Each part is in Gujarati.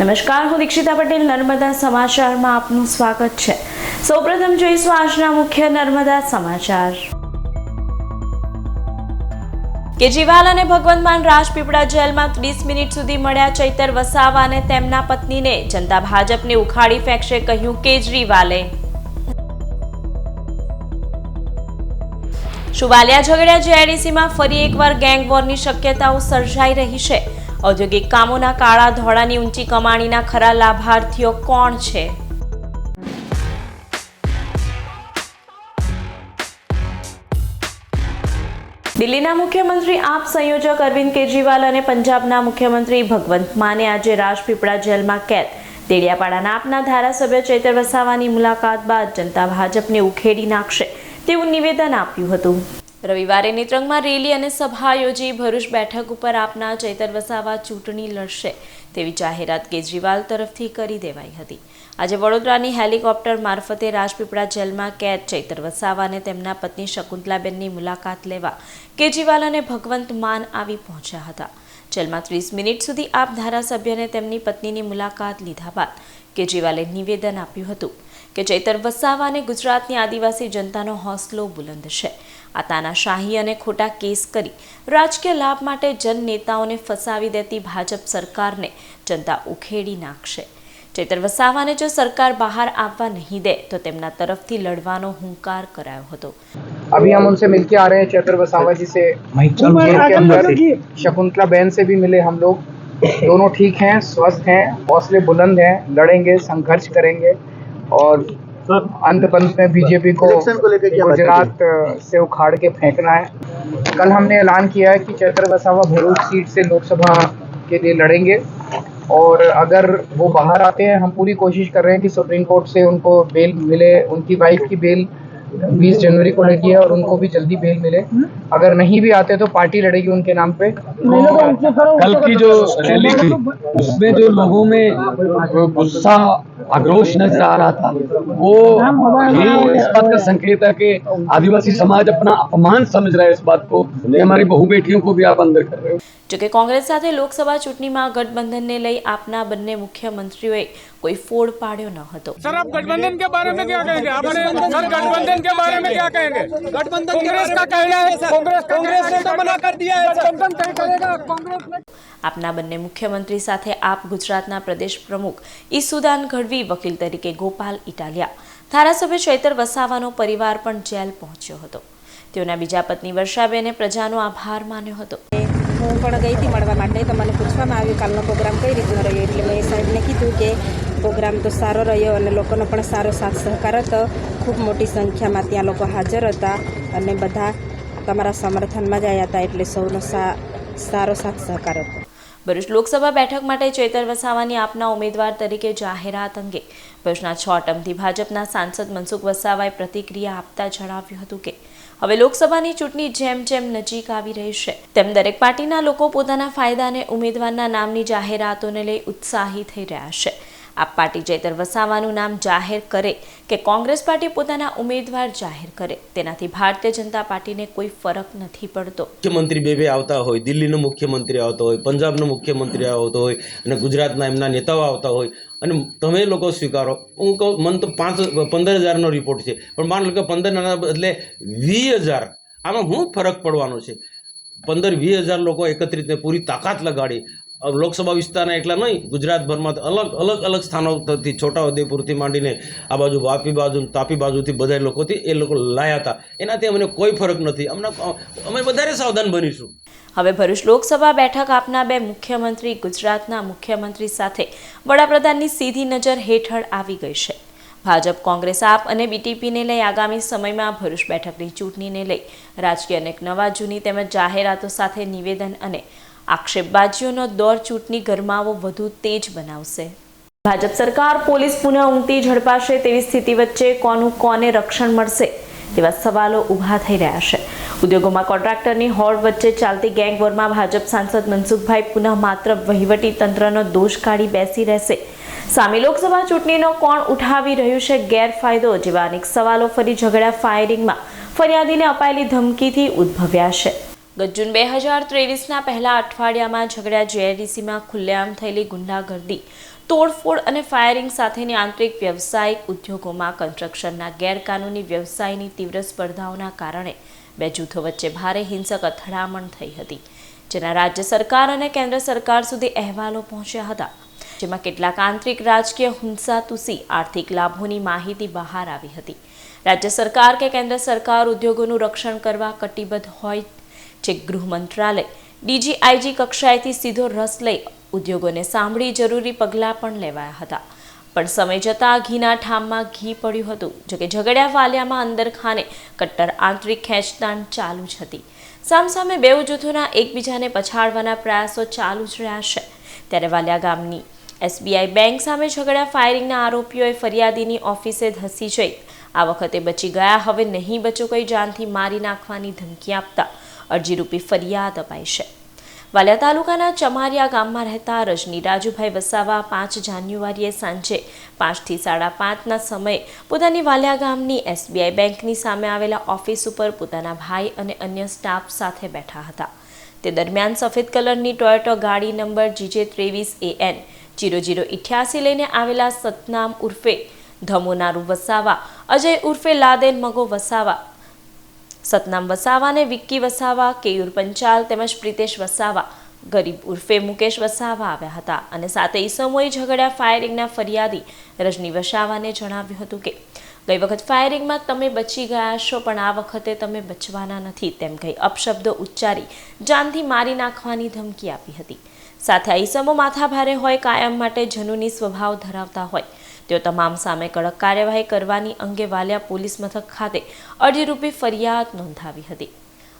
નમસ્કાર, હું દીક્ષિતા પટેલ નર્મદા સમાચારમાં આપનું સ્વાગત છે। સૌપ્રથમ જોઈશું આજના મુખ્ય નર્મદા સમાચાર। કેજરીવાલ અને ભગવંત માન રાજપીપળા જેલમાં 30 મિનિટ સુધી મળ્યા ચૈતર વસાવા અને તેમના પત્નીને। જનતા ભાજપને ઉખાડી ફેંકશે, કહ્યું કેજરીવાલે। શુવાલિયા ઝઘડિયા જેઆઈડીસીમાં ફરી એકવાર ગેંગ વોરની શક્યતાઓ સર્જાઈ રહી છે। ઔદ્યોગિક કામોના કાળા ધોળાની ઊંચી કમાણીના ખરા લાભાર્થીઓ કોણ છે? દિલ્હીના મુખ્યમંત્રી આપ સંયોજક અરવિંદ કેજરીવાલ અને પંજાબના મુખ્યમંત્રી ભગવંત માને આજે રાજપીપળા જેલમાં કેદ। દેડિયાપાડાના આપના ધારાસભ્ય ચૈતર વસાવાની મુલાકાત બાદ જનતા ભાજપને ઉખેડી નાખશે તેવું નિવેદન આપ્યું હતું। રવિવારે નેત્રંગમાં રેલી અને સભા યોજી ભરૂચ બેઠક ઉપર આપના ચૈતર વસાવા ચૂંટણી લડશે તેવી જાહેરાત કેજરીવાલ તરફથી કરી દેવાઈ હતી। આજે વડોદરાની હેલિકોપ્ટર મારફતે રાજપીપળા જેલમાં કેદ ચૈતર વસાવા અને તેમના પત્ની શકુંતલાબેનની મુલાકાત લેવા કેજરીવાલ અને ભગવંત માન આવી પહોંચ્યા હતા। જેલમાં 30 મિનિટ સુધી આપ ધારાસભ્યને તેમની પત્નીની મુલાકાત લીધા બાદ કેજરીવાલે નિવેદન આપ્યું હતું કે ચૈતર વસાવાને ગુજરાતની આદિવાસી જનતાનો હોસલો બુલંદ છે। આ તાનાશાહી અને ખોટા કેસ કરી રાજકીય લાભ માટે જન નેતાઓને ફસાવી દેતી ભાજપ સરકારને જનતા ઉખેડી નાખશે। ચૈતર વસાવાને જો સરકાર બહાર આવવા નહીં દે તો તેમના તરફથી લડવાનો હુંકાર કરાયો હતો। अभी हम उनसे मिलके आ रहे हैं चैतर वसावा जी से। जेल के अंदर शकुंतला बहन से भी मिले हम लोग। दोनों ठीक हैं, स्वस्थ हैं, हौसले बुलंद हैं, लड़ेंगे, संघर्ष करेंगे और अंत पंत में बीजेपी को गुजरात से उखाड़ के फेंकना है। कल हमने ऐलान किया है कि चैतर वसावा भरूच सीट से लोकसभा के लिए लड़ेंगे और अगर वो बाहर आते हैं, हम पूरी कोशिश कर रहे हैं कि सुप्रीम कोर्ट से उनको बेल मिले। उनकी वाइफ की बेल 20 जनवरी को लगी है और उनको भी जल्दी बेल मिले। अगर नहीं भी आते तो पार्टी लड़ेगी उनके नाम पे। कल की जो रैली थी उसमें जो लोगों में गुस्सा आक्रोश नजर आ रहा था वो इस बात का संकेत है कि आदिवासी समाज अपना अपमान समझ रहा है इस बात को कि हमारी बहू बेटियों को भी आप अंदर कर रहे हो। जो कि कांग्रेस સાથે લોકસભા ચૂંટણીમાં ગઠબંધનને લઈ આપના બંને મુખ્યમંત્રીઓએ कोई फोड़ पाड़ियो न હતો। सर, आप गठबंधन के बारे में क्या कहेंगे? आपने सर गठबंधन के बारे में क्या कहेंगे? गठबंधन कांग्रेस का कहना है, कांग्रेस ने तो मना कर दिया है। गठबंधन तय करेगा कांग्रेस ने। આપના બંને મુખ્યમંત્રી સાથે આપ ગુજરાતના પ્રદેશ પ્રમુખ ઈસુદાન ગઢવી, વકીલ તરીકે ગોપાલ ઇટાલિયા, ધારાસભ્ય ચૈતર વસાવાનો પરિવાર પણ જેલ પહોંચ્યો હતો। તેઓના બીજા પત્ની વર્ષાબેને પ્રજાનો આભાર માન્યો હતો। હું પણ ગઈ હતી મળવા માટે, તો મને પૂછવામાં આવ્યું કાલનો પ્રોગ્રામ કઈ રીતનો રહ્યો, એટલે મેં સાહેબને કીધું કે પ્રોગ્રામ તો સારો રહ્યો અને લોકોનો પણ સારો સાથ સહકાર હતો। ખૂબ મોટી સંખ્યામાં ત્યાં લોકો હાજર હતા અને બધા તમારા સમર્થનમાં જ આવ્યા હતા, એટલે સૌનો સારો સાથ સહકાર હતો। ભરૂચ લોકસભા બેઠક માટે ચૈતર વસાવાની આપના ઉમેદવાર તરીકે જાહેરાત અંગે ભરૂચના 6 ટર્મથી ભાજપના સાંસદ મનસુખ વસાવાએ પ્રતિક્રિયા આપતા જણાવ્યું હતું કે હવે લોકસભાની ચૂંટણી જેમ જેમ નજીક આવી રહી છે તેમ દરેક પાર્ટીના લોકો પોતાના ફાયદા અને ઉમેદવારના નામની જાહેરાતોને લઈ ઉત્સાહી થઈ રહ્યા છે। આપ પાર્ટી ચૈતર વસાવાનું નામ જાહેર કરે કે કોંગ્રેસ પાર્ટી પોતાના ઉમેદવાર જાહેર કરે તેનાથી ભારતીય જનતા પાર્ટીને કોઈ ફરક નથી પડતો। મુખ્યમંત્રી બે આવતા હોય, દિલ્હીનો મુખ્યમંત્રી આવતો હોય, પંજાબનો મુખ્યમંત્રી આવતો હોય અને ગુજરાતના એમના નેતાઓ આવતા હોય અને તમે લોકો સ્વીકારો। હું કહું મને તો 15,000નો રિપોર્ટ છે, પણ માન લો કે 15ના બદલે 20,000, આમાં શું ફરક પડવાનો છે? 15-20,000 લોકો એકત્રિત પૂરી તાકાત લગાડી લોકસભા વિસ્તારના એકલા નહીં, ગુજરાતભરમાં અલગ સ્થાનોથી, છોટાઉદેપુરથી માંડીને આ બાજુ વાપી બાજુ, તાપી બાજુથી બધા લોકોથી એ લોકો લાયા હતા। એનાથી અમને કોઈ ફરક નથી। અમે વધારે સાવધાન બનીશું। હવે ભરૂચ લોકસભા બેઠક આપના બે મુખ્યમંત્રી ગુજરાતના મુખ્યમંત્રી સાથે વડાપ્રધાનની સીધી નજર હેઠળ આવી ગઈ છે। ભાજપ, કોંગ્રેસ, આપ અને બીટીપીને લઈ આગામી સમયમાં ભરૂચ બેઠકની ચૂંટણીને લઈ રાજકીય અનેક નવા જૂની તેમજ જાહેરાતો સાથે નિવેદન અને આક્ષેપબાજીઓનો દોર ચૂંટણી ગરમાવો વધુ તેજ બનાવશે। ભાજપ સરકાર પોલીસ પુનઃ ઊંઘતી ઝડપાશે તેવી સ્થિતિ વચ્ચે કોનું કોને રક્ષણ મળશે તેવા સવાલો ઊભા થઈ રહ્યા છે। ઉદ્યોગોમાં કોન્ટ્રાક્ટરની હોડ વચ્ચે ચાલતી ગેંગ વોરમાં ભાજપ સાંસદ મનસુખભાઈ પુનઃ માત્ર વહીવટી તંત્રનો દોષ કાઢી બેસી રહેશે। સામે લોકસભા ચૂંટણીનો કોણ ઉઠાવી રહ્યું છે ગેરફાયદો જેવા અનેક સવાલો ફરી ઝઘડા ફાયરિંગમાં ફરિયાદીને અપાયેલી ધમકીથી ઉદ્ભવ્યા છે। ગત જૂન 2023ના પહેલા અઠવાડિયામાં ઝઘડિયા JIDCમાં ખુલ્લેઆમ થયેલી ગુંડાગર્દી, તોડફોડ અને ફાયરિંગ સાથેની આંતરિક વ્યવસાયિક ઉદ્યોગોમાં કન્સ્ટ્રક્શનના ગેરકાનૂની વ્યવસાયની તીવ્ર સ્પર્ધાઓના કારણે બે જૂથો વચ્ચે ભારે હિંસક અથડામણ થઈ હતી, જેના રાજ્ય સરકાર અને કેન્દ્ર સરકાર સુધી અહેવાલો પહોંચ્યા હતા, જેમાં કેટલાક આંતરિક રાજકીય હિંસાતુસી આર્થિક લાભોની માહિતી બહાર આવી હતી. રાજ્ય સરકાર કે કેન્દ્ર સરકાર ઉદ્યોગોનું રક્ષણ કરવા કટિબદ્ધ હોય છે. ગૃહ મંત્રાલય DGIG કક્ષાએથી સીધો રસ લઈ ઉદ્યોગોને સાંભળી જરૂરી પગલાં પણ લેવાયા હતા, પણ સમય જતાં ઘીના ઠામમાં ઘી પડ્યું હતું. જોકે ઝઘડિયા વાલિયામાં અંદરખાને કટ્ટર આંતરિક ખેંચતાણ ચાલુ જ હતી. સામસામે બે જૂથોના એકબીજાને પછાડવાના પ્રયાસો ચાલુ જ રહ્યા છે. ત્યારે વાલિયા ગામની SBI બેંક સામે ઝઘડિયા ફાયરિંગના આરોપીઓએ ફરિયાદીની ઓફિસે ધસી જઈ આ વખતે બચી ગયા, હવે નહીં બચો કઈ જાનથી મારી નાખવાની ધમકી આપતા અરજીરૂપી ફરિયાદ અપાઈ છે. વાલિયા તાલુકાના ચમારિયા ગામમાં રહેતા રજની રાજુભાઈ વસાવા 5 જાન્યુઆરીએ સાંજે 5 થી 5:30ના સમયે પોતાની વાલિયા ગામની SBI બેંકની સામે આવેલા ઓફિસ ઉપર પોતાના ભાઈ અને અન્ય સ્ટાફ સાથે બેઠા હતા. તે દરમિયાન સફેદ કલરની ટોયોટો ગાડી નંબર GJ23AN 0088 લઈને આવેલા સતનામ ઉર્ફે ધમોનારુ વસાવા, અજય ઉર્ફે લાદેન મગો વસાવા, સતનામ વસાવાને વિક્કી વસાવા, કેયુર પંચાલ તેમજ પ્રિતેશ વસાવા, ગરીબ ઉર્ફે મુકેશ વસાવા આવ્યા હતા અને સાથે ઈસમોએ ઝઘડિયા ફાયરિંગના ફરિયાદી રજની વસાવાને જણાવ્યું હતું કે ગઈ વખત ફાયરિંગમાં તમે બચી ગયા છો, પણ આ વખતે તમે બચવાના નથી તેમ કહી અપશબ્દો ઉચ્ચારી જાનથી મારી નાખવાની ધમકી આપી હતી. સાથે ઈસમો માથાભારે હોય, કાયમ માટે જનૂની સ્વભાવ ધરાવતા હોય, તેઓ તમામ સામે કડક કાર્યવાહી કરવાની અંગે વાલિયા પોલીસ મથક ખાતે અરજીરૂપી ફરિયાદ નોંધાવી હતી.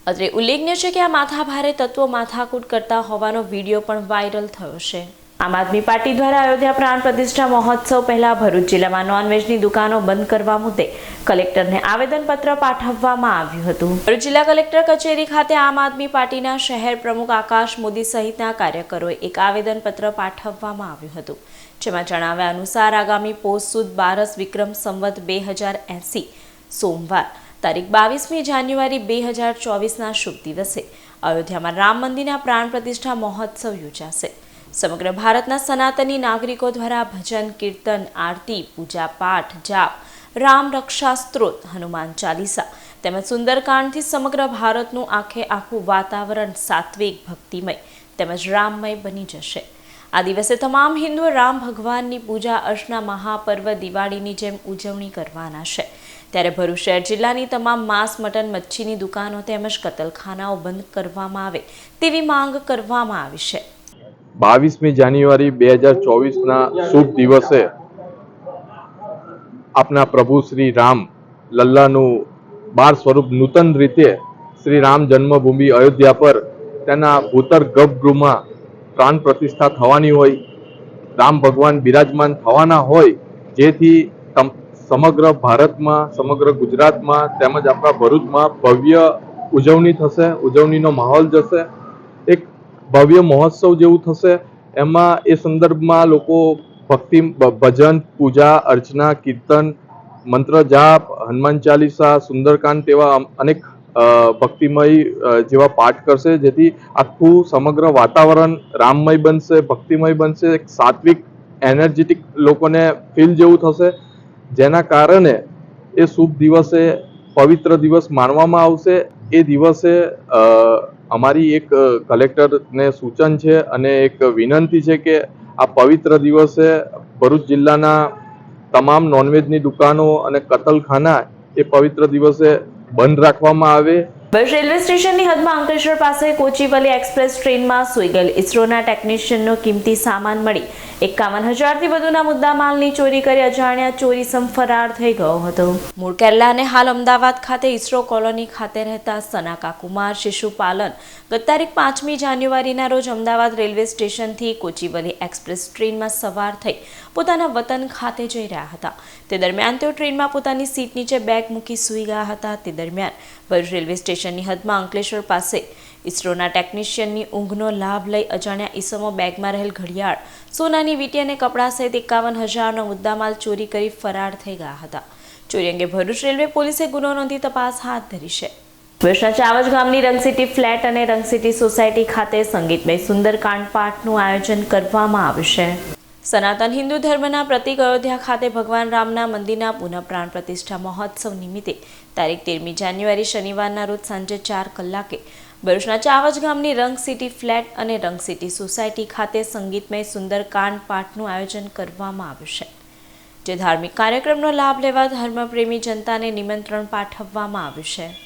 અત્રે ઉલ્લેખનીય છે કે આ માથાભારે તત્વો માથાકૂટ કરતા હોવાનો વિડીયો પણ વાયરલ થયો છે. આમ આદમી પાર્ટી દ્વારા અયોધ્યા પ્રાણ પ્રતિષ્ઠા મહોત્સવ પહેલા ભરૂચ જિલ્લામાં નોનવેજની દુકાનો બંધ કરવા મુદ્દે કલેક્ટરને આવેદનપત્ર પાઠવવામાં આવ્યું હતું. ભરૂચ જિલ્લા કલેક્ટર કચેરી ખાતે આમ આદમી પાર્ટીના શહેર પ્રમુખ આકાશ મોદી સહિતના કાર્યકરોએ એક આવેદનપત્ર પાઠવવામાં આવ્યું હતું, જેમાં જણાવ્યા અનુસાર આગામી પોષ સુદ 12 વિક્રમ સંવત 2080 સોમવાર તારીખ 22મી જાન્યુઆરી 2024ના શુભ દિવસે અયોધ્યામાં રામ મંદિરના પ્રાણ પ્રતિષ્ઠા મહોત્સવ યોજાશે. સમગ્ર ભારતના સનાતની નાગરિકો દ્વારા ભજન, કીર્તન, આરતી, પૂજા પાઠ, જાપ, રામ રક્ષા સ્ત્રોત, હનુમાન ચાલીસા તેમજ સુંદરકાંડથી સમગ્ર ભારતનું આખું વાતાવરણ સાત્વિક, ભક્તિમય તેમજ રામમય બની જશે. આ દિવસે તમામ હિન્દુઓ રામ ભગવાનની પૂજા અર્ચના મહાપર્વ દિવાળીની જેમ ઉજવણી કરવાના છે. ત્યારે ભરૂચ શહેર જિલ્લાની તમામ માંસ, મટન, મચ્છીની દુકાનો તેમજ કતલખાનાઓ બંધ કરવામાં આવે તેવી માંગ કરવામાં આવી છે. 22મી જાન્યુઆરી 2024ના શુભ દિવસે આપના પ્રભુ શ્રી રામ લલ્લાનું 12 સ્વરૂપ નૂતન રીતે શ્રી રામ જન્મભૂમિ અયોધ્યા પર તેના ભૂતર ગર્ભગૃહમાં પ્રાણ પ્રતિષ્ઠા થવાની હોય, રામ ભગવાન બિરાજમાન થવાના હોય, જેથી સમગ્ર ભારતમાં, સમગ્ર ગુજરાતમાં તેમજ આપણા ભરૂચમાં ભવ્ય ઉજવણી થશે, ઉજવણીનો માહોલ જશે, એક ભવ્ય મહોત્સવ જેવું થશે. એમાં એ સંદર્ભમાં લોકો ભક્તિ, ભજન, પૂજા, અર્ચના, કીર્તન, મંત્ર જાપ, હનુમાન ચાલીસા, સુંદરકાંડ તેવા અનેક ભક્તિમય જેવા પાઠ કરશે, જેથી આખું સમગ્ર વાતાવરણ રામમય બનશે, ભક્તિમય બનશે, એક સાત્વિક, એનર્જેટિક લોકોને ફીલ જેવું થશે, જેના કારણે એ શુભ દિવસે પવિત્ર દિવસ માનવામાં આવશે. એ દિવસે અમારી એક કલેક્ટરને સૂચન છે અને એક વિનંતી છે કે આ પવિત્ર દિવસે ભરૂચ જિલ્લાના તમામ નોનવેજની દુકાનો અને કતલખાના એ પવિત્ર દિવસે બંધ રાખવામાં આવે. ભરૂચ રેલવે સ્ટેશનની હદમાં અંકલેશ્વર પાસે કોચીવલી એક્સપ્રેસ ટ્રેનમાં સૂઈ ગયેલ ઇસરોના ટેકનિશિયનનો કિંમતી સામાન મળી 51,000થી વધુના મુદ્દામાલની ચોરી કરી અજાણ્યા ચોરીસમ ફરાર થઈ ગયો હતો. મૂળ કેરલા અને હાલ અમદાવાદ ખાતે ઇસરો કોલોની ખાતે રહેતા સનાકા કુમાર શિશુપાલન ગત તારીખ 5મી જાન્યુઆરીના રોજ અમદાવાદ રેલવે સ્ટેશનથી કોચીવલી એક્સપ્રેસ ટ્રેનમાં સવાર થઈ પોતાના વતન ખાતે જઈ રહ્યા હતા. તે દરમિયાન તેઓ ટ્રેનમાં પોતાની સીટ નીચે બેગ મૂકી સૂઈ ગયા હતા. તે દરમિયાન ભરૂચ રેલવે સ્ટેશનની હદમાં અંકલેશ્વર પાસે ઇસરોના ટેકનિશિયનની ઊંઘનો લાભ લઈ અજાણ્યા ઈસમો બેગમાં રહેલ ઘડિયાળ, સોનાની વીંટી અને કપડાં સહિત 51,000નો મુદ્દામાલ ચોરી કરી ફરાર થઈ ગયા હતા. ચોરી અંગે ભરૂચ રેલવે પોલીસે ગુનો નોંધી તપાસ હાથ ધરી છે. ભરૂચના ચાવજ ગામની રંગસિટી ફ્લેટ અને રંગસિટી સોસાયટી ખાતે સંગીતમય સુંદરકાંડ પાઠનું આયોજન કરવામાં આવ્યું છે. સનાતન હિન્દુ ધર્મના પ્રતિક અયોધ્યા ખાતે ભગવાન રામના મંદિરના પુનઃ પ્રાણ પ્રતિષ્ઠા મહોત્સવ નિમિત્તે તારીખ 13મી જાન્યુઆરી શનિવારના રોજ સાંજે 4 કલાકે ભરૂચના ચાવજ ગામની રંગસિટી ફ્લેટ અને રંગસિટી સોસાયટી ખાતે સંગીતમય સુંદરકાંડ પાઠનું આયોજન કરવામાં આવ્યું છે. જે ધાર્મિક કાર્યક્રમનો લાભ લેવા ધર્મપ્રેમી જનતાને નિમંત્રણ પાઠવવામાં આવ્યું છે.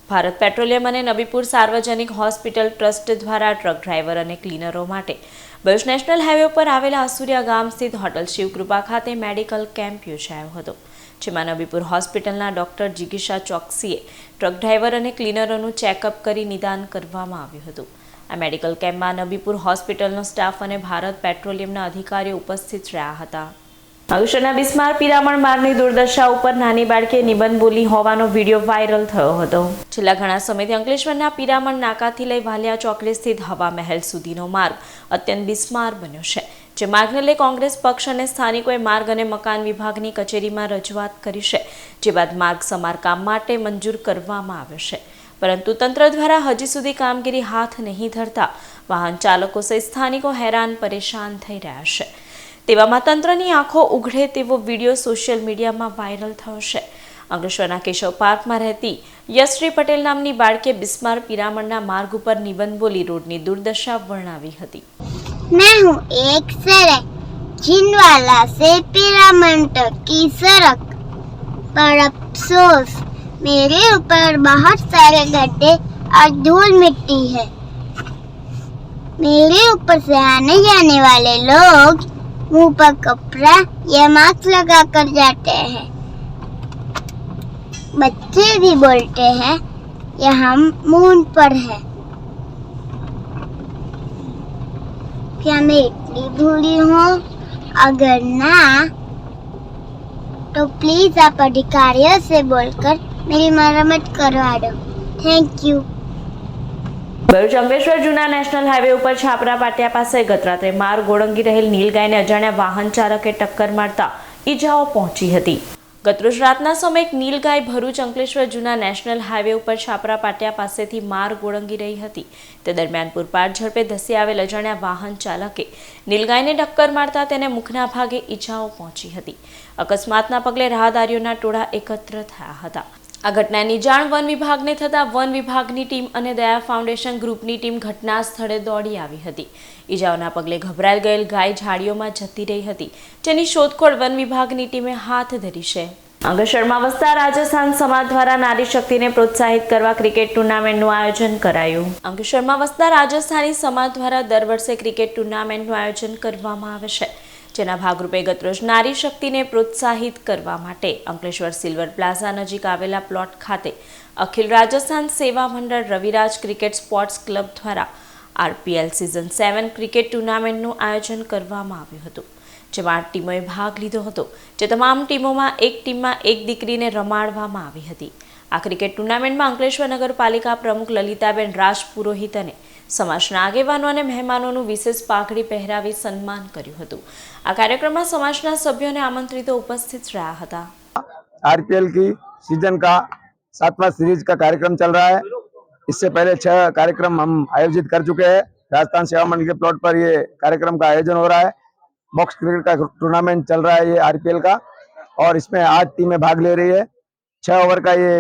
ભારત પેટ્રોલિયમ અને નબીપુર સાર્વજનિક હોસ્પિટલ ટ્રસ્ટ દ્વારા ટ્રક ડ્રાઈવર અને ક્લીનરો માટે ભરૂચ નેશનલ હાઈવે પર આવેલા અસુરિયા ગામ સ્થિત હોટલ શિવકૃપા ખાતે મેડિકલ કેમ્પ યોજાયો હતો, જેમાં નબીપુર હોસ્પિટલના ડોક્ટર જિગીશા ચોકસીએ ટ્રક ડ્રાઈવર અને ક્લીનરોનું ચેકઅપ કરી નિદાન કરવામાં આવ્યું હતું. આ મેડિકલ કેમ્પમાં નબીપુર હોસ્પિટલનો સ્ટાફ અને ભારત પેટ્રોલિયમના અધિકારીઓ ઉપસ્થિત રહ્યા હતા. અંકલેશ્વરના બિસ્માર પિરામણ માર્ગની દુર્દશા ઉપર નાની બાળકીએ નિબંધ બોલી હોવાનો વિડીયો વાયરલ થયો હતો. છેલ્લા ઘણા સમયથી અંકલેશ્વરના પિરામણ નાકાથી લઈ વાલિયા ચોકડી સ્થિત હવા મહેલ સુધીનો માર્ગ અત્યંત બિસ્માર બન્યો છે. જે માર્ગને લઈ કોંગ્રેસ પક્ષ અને સ્થાનિકોએ માર્ગ અને મકાન વિભાગની કચેરીમાં રજૂઆત કરી છે, જે બાદ માર્ગ સમારકામ માટે મંજૂર કરવામાં આવ્યો છે, પરંતુ તંત્ર દ્વારા હજી સુધી કામગીરી હાથ નહીં ધરતા વાહન ચાલકો સહિત સ્થાનિકો હેરાન પરેશાન થઈ રહ્યા છે. તેવામાં તંત્રની આંખો ઉઘડે તેવો વિડીયો સોશિયલ મીડિયામાં વાયરલ થયો છે. અંકલેશ્વરના કેશવ પાર્કમાં રહેતી યશ્રી પટેલ નામની બાળકીએ બિસ્માર પિરામણના માર્ગ ઉપર નિબંધ બોલી રોડની દુર્દશા વર્ણવી હતી. मैं हूँ एक सड़क छिंदवाड़ा से पिरामण तक की सड़क पर अफसोस मेरे ऊपर बहुत सारे गड्ढे और धूल मिट्टी है. मेरे ऊपर से आने जाने वाले लोग मुंह पर कपड़ा या मास्क लगा कर जाते हैं. बच्चे भी बोलते हैं यहाँ मून पर है. क्या मैं इतनी भूली हूँ? अगर ना तो प्लीज आप अधिकारियों से बोलकर मेरी मरम्मत करवा दो. Thank you. ભરૂચ અંકલેશ્વર જૂના નેશનલ હાઈવે ઉપર છાપરા પાટિયા પાસે ગત રાત્રે માર્ગ ઓળંગી રહેલ નીલગાયને અજાણ્યા વાહન ચાલકે ટક્કર મારતા ઈજાઓ પહોંચી હતી. ગતરોજ રાતના સમયે એક નીલગાય ભરૂચ અંકલેશ્વર જૂના નેશનલ હાઈવે ઉપર છાપરા પાટિયા પાસેથી માર્ગ ઓળંગી રહી હતી. તે દરમિયાન પૂરપાટ ઝડપે ધસી આવેલ અજાણ્યા વાહન ચાલકે નીલગાયને ટક્કર મારતા તેને મુખના ભાગે ઈજાઓ પહોંચી હતી. અકસ્માતના પગલે રાહદારીઓના ટોળા એકત્ર થયા હતા. આ ઘટનાની જાણ વન વિભાગને થતાં વન વિભાગની ટીમ અને દયા ફાઉન્ડેશન ગ્રુપની ટીમ ઘટના સ્થળે દોડી આવી હતી. ઈજાઓના પગલે ગભરાઈ ગયેલ ગાય ઝાડીઓમાં જતી રહી હતી, જેની શોધખોળ વન વિભાગની ટીમે હાથ ધરી છે. અંકલેશ્વરમાં વસતા રાજસ્થાન સમાજ દ્વારા નારી શક્તિને પ્રોત્સાહિત કરવા ક્રિકેટ ટુર્નામેન્ટનું આયોજન કરાયું. અંકલેશ્વરમાં વસતા રાજસ્થાની સમાજ દ્વારા દર વર્ષે ક્રિકેટ ટુર્નામેન્ટનું આયોજન કરવામાં આવે છે, જેના ભાગરૂપે ગતરોજ નારી શક્તિને પ્રોત્સાહિત કરવા માટે અંકલેશ્વર સિલ્વર પ્લાઝા નજીક આવેલા પ્લોટ ખાતે અખિલ રાજસ્થાન સેવા મંડળ રવિરાજ ક્રિકેટ સ્પોર્ટ્સ ક્લબ દ્વારા RPL સિઝન 7 ક્રિકેટ ટુર્નામેન્ટનું આયોજન કરવામાં આવ્યું હતું, જેમાં 8 ટીમોએ ભાગ લીધો હતો. જે તમામ ટીમોમાં એક ટીમમાં એક દીકરીને રમાડવામાં આવી હતી. આ ક્રિકેટ ટુર્નામેન્ટમાં અંકલેશ્વર નગરપાલિકા પ્રમુખ લલિતાબેન રાજપુરોહિત અને સમાજના આગેવાનો અને મહેમાનોનું વિશેષ પાઘડી પહેરાવી સન્માન કર્યું હતું. આ કાર્યક્રમમાં સમાજના સભ્યોને આમંત્રિતો ઉપસ્થિત રહ્યા હતા. RPL की सीजन का 7वां सीरीज का कार्यक्रम चल रहा है. इससे पहले 6 कार्यक्रम हम आयोजित कर चुके हैं. राजस्थान सेवा मंडल के प्लॉट पर ये कार्यक्रम का आयोजन हो रहा है. बॉक्स क्रिकेट का टूर्नामेंट चल रहा है ये RPL का, और इसमें 8 टीमें भाग ले रही है. 6 ओवर का ये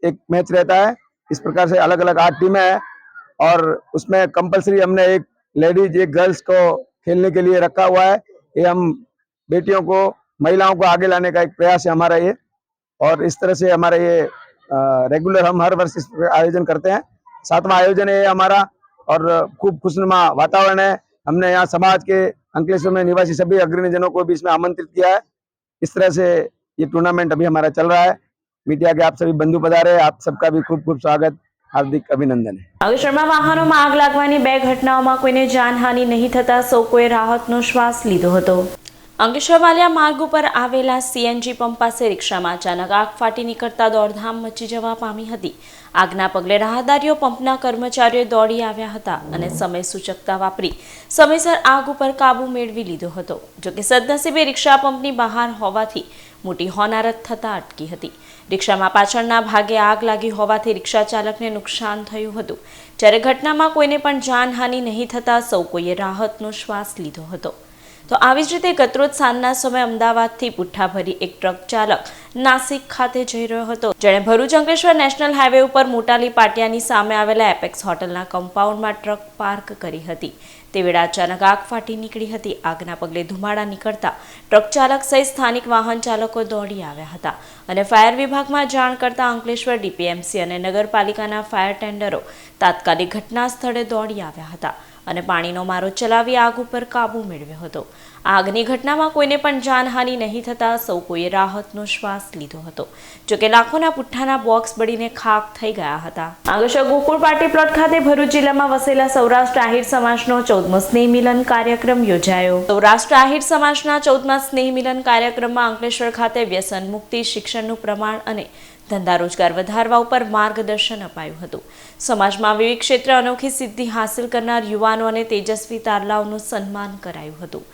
एक मैच रहता है. इस प्रकार से अलग अलग 8 टीमें हैं, और उसमें कंपलसरी हमने एक लेडीज एक गर्ल्स को खेलने के लिए रखा हुआ है. ये हम बेटियों को महिलाओं को आगे लाने का एक प्रयास है हमारा ये, और इस तरह से हमारा ये रेगुलर हम हर वर्ष इस आयोजन करते हैं. 7वां आयोजन है हमारा, और खूब खुशनुमा वातावरण है. हमने यहाँ समाज के अंकलेश्वर में निवासी सभी अग्रणी जनों को भी इसमें आमंत्रित किया है. इस तरह से ये टूर्नामेंट अभी हमारा चल रहा है. मीडिया के आप सभी बंधु पधारे, आप सबका भी खूब खूब स्वागत, हार्दिक अभिनंदन. અંકલેશ્વરમાં વાહનોમાં આગ લાગવાની 2 ઘટનાઓમાં કોઈને જાનહાનિ નહીં થતા સૌ કોઈએ રાહતનો શ્વાસ લીધો હતો. અંકલેશ્વર વાલિયા માર્ગ ઉપર આવેલા CNG પંપ પાસે રિક્ષામાં અચાનક આગ ફાટી નીકળતા દોડધામ મચી જવા પામી હતી. આગના પગલે રાહદારીઓ પંપના કર્મચારીઓ દોડી આવ્યા હતા અને સમય સૂચકતા વાપરી સમયસર આગ ઉપર કાબુ મેળવી લીધો હતો. જોકે સદનસીબે રિક્ષા પંપની બહાર હોવાથી મોટી હોનારત થતા અટકી હતી. રિક્ષામાં પાછળના ભાગે આગ લાગી હોવાથી રિક્ષા ચાલકને નુકસાન થયું હતું, જ્યારે ઘટનામાં કોઈને પણ જાનહાનિ નહીં થતાં સૌ કોઈએ રાહતનો શ્વાસ લીધો હતો. તો આવી જ રીતે ગતરોજ સાંજના સમયે અમદાવાદથી પુઠ્ઠા ભરી એક ટ્રક ચાલક નાસિક ખાતે જઈ રહ્યો હતો, જેણે ભરૂચ અંકલેશ્વર નેશનલ હાઈવે ઉપર મોટાલી પાટિયાની સામે આવેલા એપેક્સ હોટલના કમ્પાઉન્ડમાં ટ્રક પાર્ક કરી હતી. તે વેળા અચાનક આગ ફાટી નીકળી હતી. આગના પગલે ધુમાડા નીકળતા ટ્રક ચાલક સહિત સ્થાનિક વાહન ચાલકો દોડી આવ્યા હતા અને ફાયર વિભાગમાં જાણ કરતા અંકલેશ્વર ડીપીએમસી અને નગરપાલિકાના ફાયર ટેન્ડરો તાત્કાલિક ઘટના સ્થળે દોડી આવ્યા હતા અને પાણીનો મારો ચલાવી આગ ઉપર કાબુ મેળવ્યો હતો. આગની ઘટનામાં કોઈને પણ જાનહાનિ નહીં થતાં સૌ કોઈએ રાહતનો શ્વાસ લીધો હતો. જોકે લાખોના પુઠ્ઠાના બોક્સ બળીને ખાખ થઈ ગયા હતા. અંકલેશ્વર ગોકુળ પાર્ટી પ્લોટ ખાતે ભરૂચ જિલ્લામાં વસેલા સૌરાષ્ટ્ર આહિર સમાજનો 14મો સ્નેહ મિલન કાર્યક્રમ યોજાયો. સૌરાષ્ટ્ર આહિર સમાજના 14મા સ્નેહ મિલન કાર્યક્રમમાં અંકલેશ્વર ખાતે વ્યસન મુક્તિ, શિક્ષણનું પ્રમાણ અને ધંધા રોજગાર વધારવા ઉપર માર્ગદર્શન અપાયું હતું. સમાજમાં વિવિધ ક્ષેત્રે અનોખી સિદ્ધિ હાંસલ કરનાર યુવાનો અને તેજસ્વી તારલાઓનું સન્માન કરાયું હતું,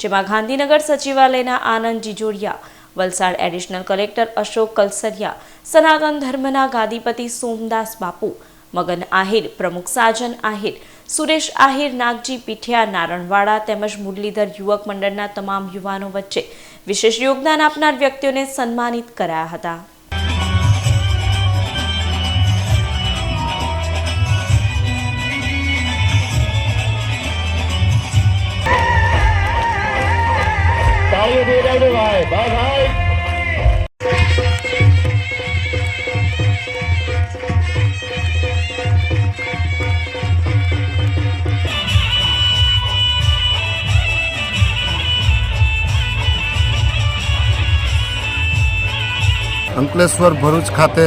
જેમાં ગાંધીનગર સચિવાલયના આનંદ જીજોડિયા, વલસાડ એડિશનલ કલેક્ટર અશોક કલસરિયા, સનાતન ધર્મના ગાદીપતિ સોમદાસ બાપુ, મગન આહિર, પ્રમુખ સાજન આહિર, સુરેશ આહિર, નાગજી પીઠિયા, નારણવાડા તેમજ મુરલીધર યુવક મંડળના તમામ યુવાનો વચ્ચે વિશેષ યોગદાન આપનાર વ્યક્તિઓને સન્માનિત કરાયા હતા. અંકલેશ્વર ભરૂચ ખાતે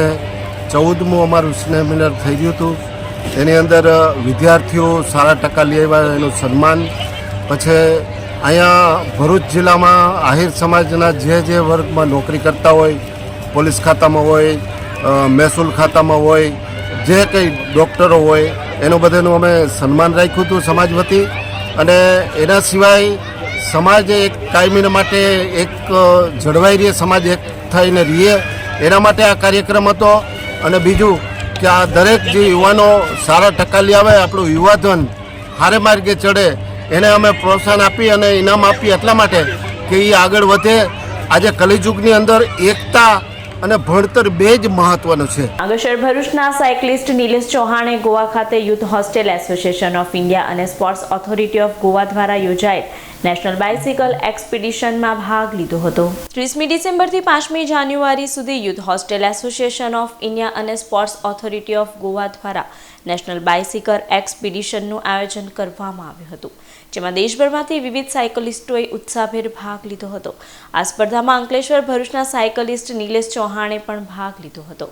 14મું અમારું સ્નેહ મિલન થઈ રહ્યું હતું. એની અંદર વિદ્યાર્થીઓ સારા ટકા લઈ આવ્યા એનું સન્માન. પછી અહીંયા ભરૂચ જિલ્લામાં આહિર સમાજના જે વર્ગમાં નોકરી કરતા હોય, પોલીસ ખાતામાં હોય, મહેસૂલ ખાતામાં હોય, જે કંઈ ડૉક્ટરો હોય, એનું બધાનું અમે સન્માન રાખ્યું હતું સમાજ વતી. અને એના સિવાય સમાજ એક કાયમી માટે એક જળવાઈ રહે, સમાજ એક થઈને રહીએ એના માટે આ કાર્યક્રમ હતો. અને બીજું કે આ દરેક જે યુવાનો સારા ટકા લઈ આવે, આપણું યુવાધન હારે માર્ગે ચડે, એને અમે પ્રોત્સાહન આપી અને ઇનામ આપી એટલા માટે કે એ આગળ વધે. આજે કલિયુગની અંદર એકતા અને ભણતર બે જ મહત્વનું છે. અંકલેશ્વર ભરૂચના સાયકલિસ્ટ નિલેશ ચૌહાણે ગોવા ખાતે youth hostel association of India અને સ્પોર્ટ્સ ઓથોરિટી ઓફ ગોવા દ્વારા યોજાયેલ નેશનલ બાઇસિકલ એક્સપિડિશનમાં ભાગ લીધો હતો. 30મી ડિસેમ્બરથી 5મી જાન્યુઆરી સુધી youth hostel association of India અને સ્પોર્ટ્સ ઓથોરિટી ઓફ ગોવા દ્વારા નેશનલ બાઇસિકલ એક્સપિડિશનનું આયોજન કરવામાં આવ્યું હતું, જેમાં દેશભરમાંથી વિવિધ સાયકલિસ્ટોએ ઉત્સાહભેર ભાગ લીધો હતો. આ સ્પર્ધામાં અંકલેશ્વર ભરૂચના સાયકલિસ્ટ નિલેશ ચૌહાણે પણ ભાગ લીધો હતો.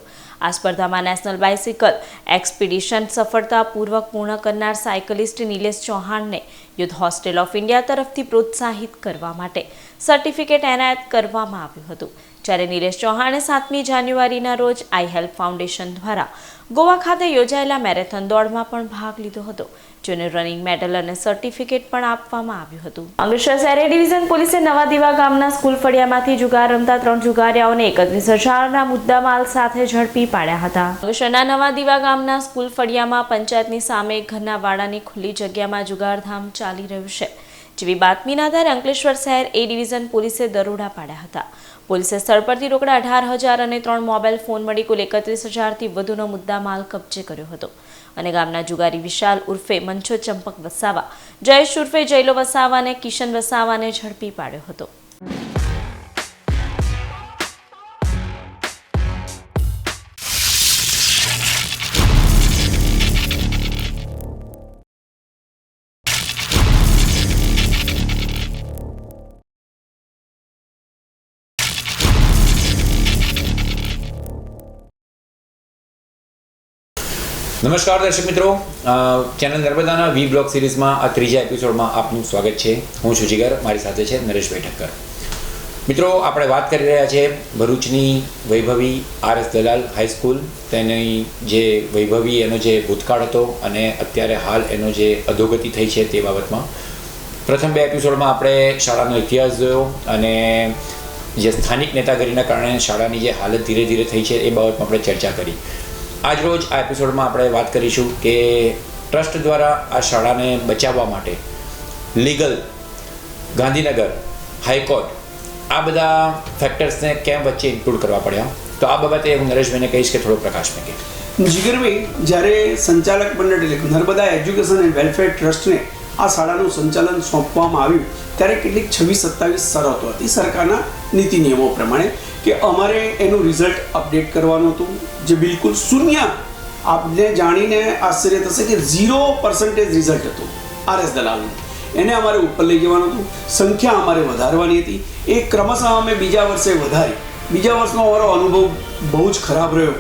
આ સ્પર્ધામાં નેશનલ બાઇસિકલ એક્સપિડિશન સફળતાપૂર્વક પૂર્ણ કરનાર સાયકલિસ્ટ નિલેશ ચૌહાણને યુથ હોસ્ટેલ ઓફ ઇન્ડિયા તરફથી પ્રોત્સાહિત કરવા માટે સર્ટિફિકેટ એનાયત કરવામાં આવ્યું હતું. જ્યારે નિલેશ ચૌહાણે 7મી જાન્યુઆરીના રોજ આઈ હેલ્પ ફાઉન્ડેશન દ્વારા ગોવા ખાતે યોજાયેલા મેરેથોન દોડમાં પણ ભાગ લીધો હતો, જેને રનિંગ મેડલ અને સર્ટિફિકેટ પણ આપવામાં આવ્યું હતું. અંકલેશ્વર શહેર ડિવિઝન પોલીસે નવા દીવા ગામના સ્કૂલ ફળિયામાંથી જુગાર રમતા 3 જુગારીયાઓને 31,000ના મુદ્દામાલ સાથે ઝડપી પાડ્યા હતા. અંકલેશ્વરના નવા દીવા ગામના સ્કૂલ ફળિયામાં પંચાયતની સામે એક ઘરના વાડાની ખુલ્લી જગ્યામાં જુગારધામ ચાલી રહ્યું છે, જેવી બાતમીના આધારે અંકલેશ્વર શહેર એ ડિવિઝન પોલીસે દરોડા પાડ્યા હતા. પોલીસે સ્થળ પરથી રોકડા 18,000 અને 3 મોબાઈલ ફોન મળી કુલ 31,000થી વધુનો મુદ્દામાલ કબજે કર્યો હતો અને ગામના જુગારી વિશાલ ઉર્ફે મંછો ચંપક વસાવા, જયેશ ઉર્ફે જયલો વસાવા અને કિશન વસાવાને ઝડપી પાડ્યો હતો. નમસ્કાર દર્શક મિત્રો, ચેનલ નર્મદાના વી બ્લોગ સિરીઝમાં આ 3જા એપિસોડમાં આપનું સ્વાગત છે. હું છું જીગર, મારી સાથે છે નરેશભાઈ ઠક્કર. મિત્રો, આપણે વાત કરી રહ્યા છીએ ભરૂચની વૈભવી RS દલાલ હાઈસ્કૂલ, તેની જે વૈભવી એનો જે ભૂતકાળ હતો અને અત્યારે હાલ એનો જે અધોગતિ થઈ છે તે બાબતમાં. પ્રથમ 2 એપિસોડમાં આપણે શાળાનો ઇતિહાસ જોયો અને જે સ્થાનિક નેતાગીરીના કારણે શાળાની જે હાલત ધીરે ધીરે થઈ છે એ બાબતમાં આપણે ચર્ચા કરી. આજરોજ આ એપિસોડમાં આપણે વાત કરીશું કે ટ્રસ્ટ દ્વારા આ શાળાને બચાવવા માટે લીગલ, ગાંધીનગર, હાઈકોર્ટ આ બધા ફેક્ટર્સને કેમ વચ્ચે ઇન્ક્લુડ કરવા પડ્યા. તો આ બાબતે હું નરેશભાઈને કહીશ કે થોડો પ્રકાશ મૂકે. જીગરભાઈ, જ્યારે સંચાલક મંડળ એટલે નર્મદા એજ્યુકેશન એન્ડ વેલફેર ટ્રસ્ટને આ શાળાનું સંચાલન સોંપવામાં આવ્યું ત્યારે કેટલીક 26-27 શરતો હતી સરકારના નીતિ નિયમો પ્રમાણે કે અમારે એનું રિઝલ્ટ અપડેટ કરવાનું હતું, જે બિલકુલ શૂન્ય. આપને જાણીને આશ્ચર્ય થશે કે 0% રિઝલ્ટ હતું RS દલાલનું. એને અમારે ઉપર લઈ જવાનું હતું, સંખ્યા અમારે વધારવાની હતી. એ ક્રમશઃ અમે બીજા વર્ષે વધારી. બીજા વર્ષનો અમારો અનુભવ બહુ જ ખરાબ રહ્યો.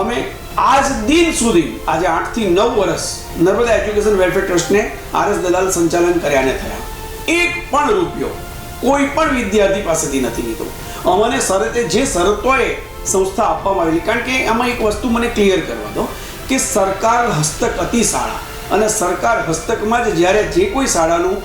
અમે આજ દિન સુધી, આજે 8 થી 9 વર્ષ નર્મદા એજ્યુકેશન વેલફેર ટ્રસ્ટને RS દલાલ સંચાલન કર્યાને થયા. એક પણ રૂપિયો કોઈ પણ વિદ્યાર્થી પાસેથી નથી લીધો. અમને શરતે જે શરતોએ સંસ્થા આપવામાં આવેલી, કારણ કે આમાં એક વસ્તુ મને ક્લિયર કરવા દો કે સરકાર હસ્તક હતી શાળા, અને સરકાર હસ્તકમાં જ જ્યારે જે કોઈ શાળાનું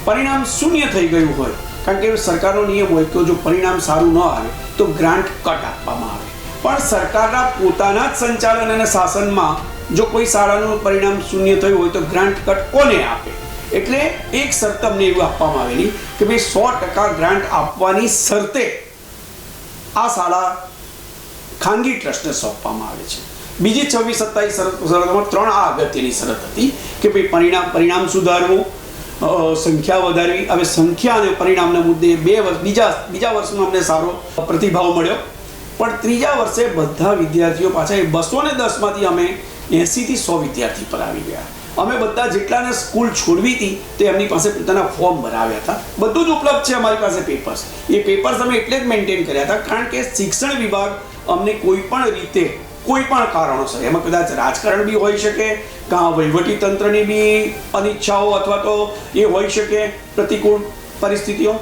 પરિણામ શૂન્ય થઈ ગયું હોય, કારણ કે સરકારનો નિયમ હોય કે જો પરિણામ સારું ન આવે તો ગ્રાન્ટ કટ આપવામાં આવે. પણ સરકારના પોતાના જ સંચાલન અને શાસનમાં જો કોઈ શાળાનું પરિણામ શૂન્ય થયું હોય તો ગ્રાન્ટ કટ કોને આપે? એટલે એક શરત અમને એવું આપવામાં આવેલી કે ભાઈ 100% ગ્રાન્ટ આપવાની શરતે આ શાળા ખાનગી ટ્રસ્ટને સોંપવામાં આવે છે. બીજી 26-27 શરતોમાં 3 આ અગત્યની શરત હતી કે ભાઈ પરિણામ સુધારવું, સંખ્યા વધારવી. હવે સંખ્યા અને પરિણામના મુદ્દે બીજા વર્ષમાં અમને સારો પ્રતિભાવ મળ્યો, પણ ત્રીજા વર્ષે બધા વિદ્યાર્થીઓ પાછા 210માંથી અમે 80 થી 100 વિદ્યાર્થી પર આવી ગયા. અમે બધા જેટલાને સ્કૂલ છોડવી હતી તે એમની પાસે પોતાના ફોર્મ ભરાવ્યા હતા. બધું જ ઉપલબ્ધ છે અમારી પાસે પેપર્સ. એ પેપર્સ અમે એટલે જ મેન્ટેન કર્યા હતા કારણ કે શિક્ષણ વિભાગ અમને કોઈ પણ રીતે, કોઈ પણ કારણોસર, એમાં કદાચ રાજકારણ બી હોઈ શકે, કાં વહીવટી તંત્રની બી અનિચ્છાઓ અથવા તો એ હોઈ શકે પ્રતિકૂળ પરિસ્થિતિઓ,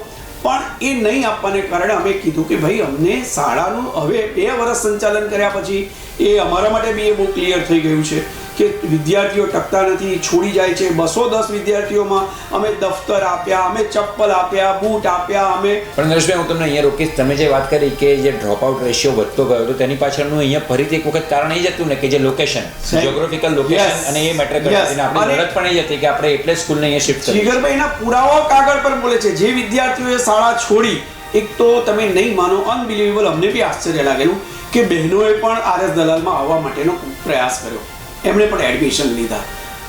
પણ એ નહીં આપવાને કારણે અમે કીધું કે ભાઈ અમને શાળાનું હવે 2 વર્ષ સંચાલન કર્યા પછી એ અમારા માટે બી એ બહુ ક્લિયર થઈ ગયું છે કે વિદ્યાર્થીઓ ટકતા નથી, છોડી જાય છે. 210 વિદ્યાર્થીઓમાં અમે દફતર આપ્યા, અમે ચપ્પલ આપ્યા, બૂટ આપ્યા. અમે પણ નરેશભાઈ, હું તમને અહીંયા રોકીશ. તમે જે વાત કરી કે જે ડ્રોપ આઉટ રેશિયો વધતો ગયો તો તેની પાછળનું અહીંયા ફરીથી એક વખત કારણ એ જ હતું ને કે જે લોકેશન, જ્યોગ્રાફિકલ લોકેશન અને એ મેટર કરે છે. આપણી લડત પણ એ જ હતી કે આપણે એટલે સ્કૂલને અહીંયા શિફ્ટ કરી. જીગરભાઈ, એના પુરાવાઓ કાગળ પર બોલે છે. જે વિદ્યાર્થીઓએ શાળા છોડી, એક તો તમે નહીં માનો, અનબિલીવેબલ, અમને બી આશ્ચર્ય લાગેલું કે બહેનોએ પણ RS દલાલમાં આવવા માટેનો પ્રયાસ કર્યો. એમણે પણ એડમિશન લીધા,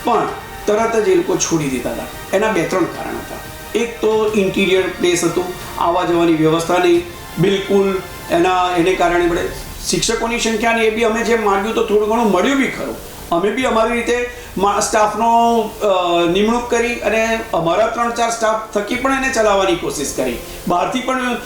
પણ તરત જ એ લોકો છોડી દીધા હતા. એના 2-3 કારણ હતા. એક તો ઇન્ટિરિયર પ્લેસ હતું, આવવા જવાની વ્યવસ્થા નહીં બિલકુલ. એને કારણે આપણે શિક્ષકોની સંખ્યાને એ બી અમે જેમ માંગ્યું તો થોડું ઘણું મળ્યું બી ખરું. અમે બી અમારી રીતે સ્ટાફનો નિમણૂક કરી અને અમારા 3-4 સ્ટાફ થકી પણ એને ચલાવવાની કોશિશ કરી. બહારથી પણ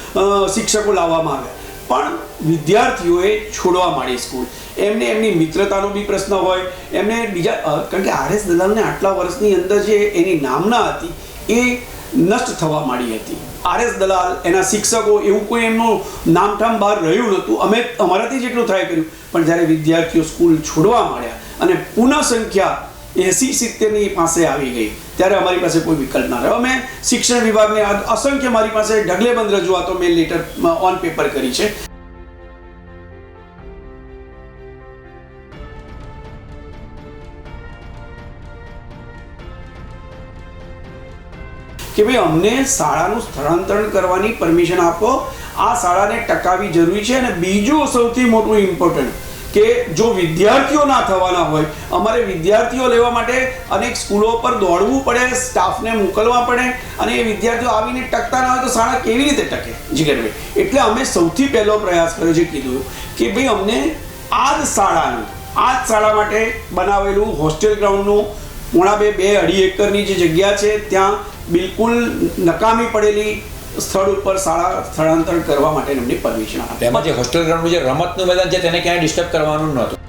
શિક્ષકો લાવવામાં આવ્યા, પણ વિદ્યાર્થીઓએ છોડવા માંડી સ્કૂલ. એમને એમની મિત્રતાનો બી પ્રશ્ન હોય, એમને બીજા, કારણ કે RS દલાલને આટલા વર્ષની અંદર જે એની નામના હતી એ નષ્ટ થવા માંડી હતી. RS દલાલ, એના શિક્ષકો, એવું કોઈ એમનું નામઠામ બહાર રહ્યું નહોતું. અમે અમારાથી જેટલું ટ્રાય કર્યું, પણ જ્યારે વિદ્યાર્થીઓ સ્કૂલ છોડવા માંડ્યા અને પુનઃ સંખ્યા 80-70ની પાસે આવી ગઈ ત્યારે અમારી પાસે કોઈ વિકલ્પ ના રહ્યો. અમે શિક્ષણ વિભાગને અસંખ્ય, મારી પાસે ઢગલેબંધ રજૂઆતો મેં લેટર ઓન પેપર કરી છે. કે ભાઈ અમને શાળાનું સ્થળાંતરણ કરવાની પરમિશન આપો, આ શાળાને ટકાવવી જરૂરી છે. અને બીજું સૌથી મોટું ઇમ્પોર્ટન્ટ કે જો વિદ્યાર્થીઓ ના થવાના હોય, અમારે વિદ્યાર્થીઓ લેવા માટે અનેક સ્કૂલો પર દોડવું પડે, સ્ટાફને મોકલવા પડે, અને એ વિદ્યાર્થીઓ આવીને ટકતા ના હોય તો શાળા કેવી રીતે ટકે? જીગરભાઈ, એટલે અમે સૌથી પહેલો પ્રયાસ કર્યો છે, કીધું કે ભાઈ અમને આ જ શાળા માટે બનાવેલું હોસ્ટેલ ગ્રાઉન્ડનું 2.5 એકરની જે જગ્યા છે ત્યાં બિલકુલ નકામી પડેલી સ્થળ ઉપર શાળા સ્થળાંતર કરવા માટે એમની પરમિશન આપી. તેમાં જે હોસ્ટેલ ગ્રાઉન્ડનું જે રમતનું મેદાન છે તેને ક્યાંય ડિસ્ટર્બ કરવાનું નહોતું.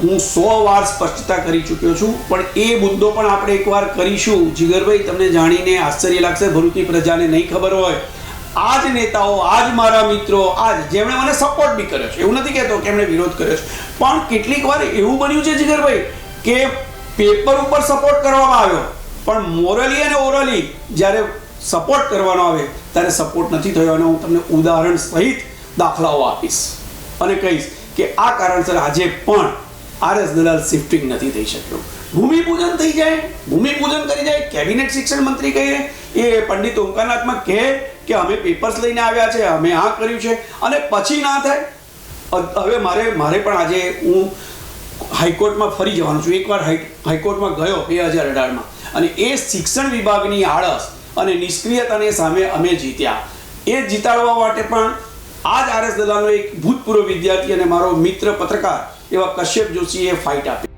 હું 100 વાર સ્પષ્ટતા કરી ચૂક્યો છું, પણ એ મુદ્દો પણ આપણે એકવાર કરીશું. જીગરભાઈ, તમને જાણીને આશ્ચર્ય લાગશે, ભરૂચની પ્રજાને નહીં ખબર હોય, આ જ નેતાઓ, આ જ મારા મિત્રો, આ જ જેમણે મને સપોર્ટ બી કર્યો છે, એવું નથી કહેતો કે એમણે વિરોધ કર્યો છે, પણ કેટલીક વાર એવું બન્યું છે જીગરભાઈ કે પેપર ઉપર સપોર્ટ કરવામાં આવ્યો પણ મોરલી અને ઓરલી જ્યારે સપોર્ટ કરવાનો આવે ત્યારે સપોર્ટ નથી થયો. અને હું તમને ઉદાહરણ સહિત દાખલાઓ આપીશ અને કહીશ કે આ કારણસર આજે પણ RS દલાલ શિફ્ટિંગ નથી થઈ શક્યું. ભૂમિપૂજન થઈ જાય, ભૂમિપૂજન કરી જાય, કેબિનેટ શિક્ષણ મંત્રી કહીએ એ પંડિત ઓમકારનાથમાં કહે કે અમે પેપર્સ લઈને આવ્યા છે, અમે આ કર્યું છે, અને પછી ના થાય. હવે મારે પણ આજે હું હાઈકોર્ટમાં ફરી જવાનું છું. એકવાર હાઈકોર્ટમાં ગયો 2018માં, અને એ શિક્ષણ વિભાગની આળસ અને નિષ્ક્રિયતાની સામે અમે જીત્યા. એ જીતાડવા માટે પણ આ જ RS દલાલનો એક ભૂતપૂર્વ વિદ્યાર્થી અને મારો મિત્ર પત્રકાર એવા કશ્યપ જોશીએ ફાઇટ આપી.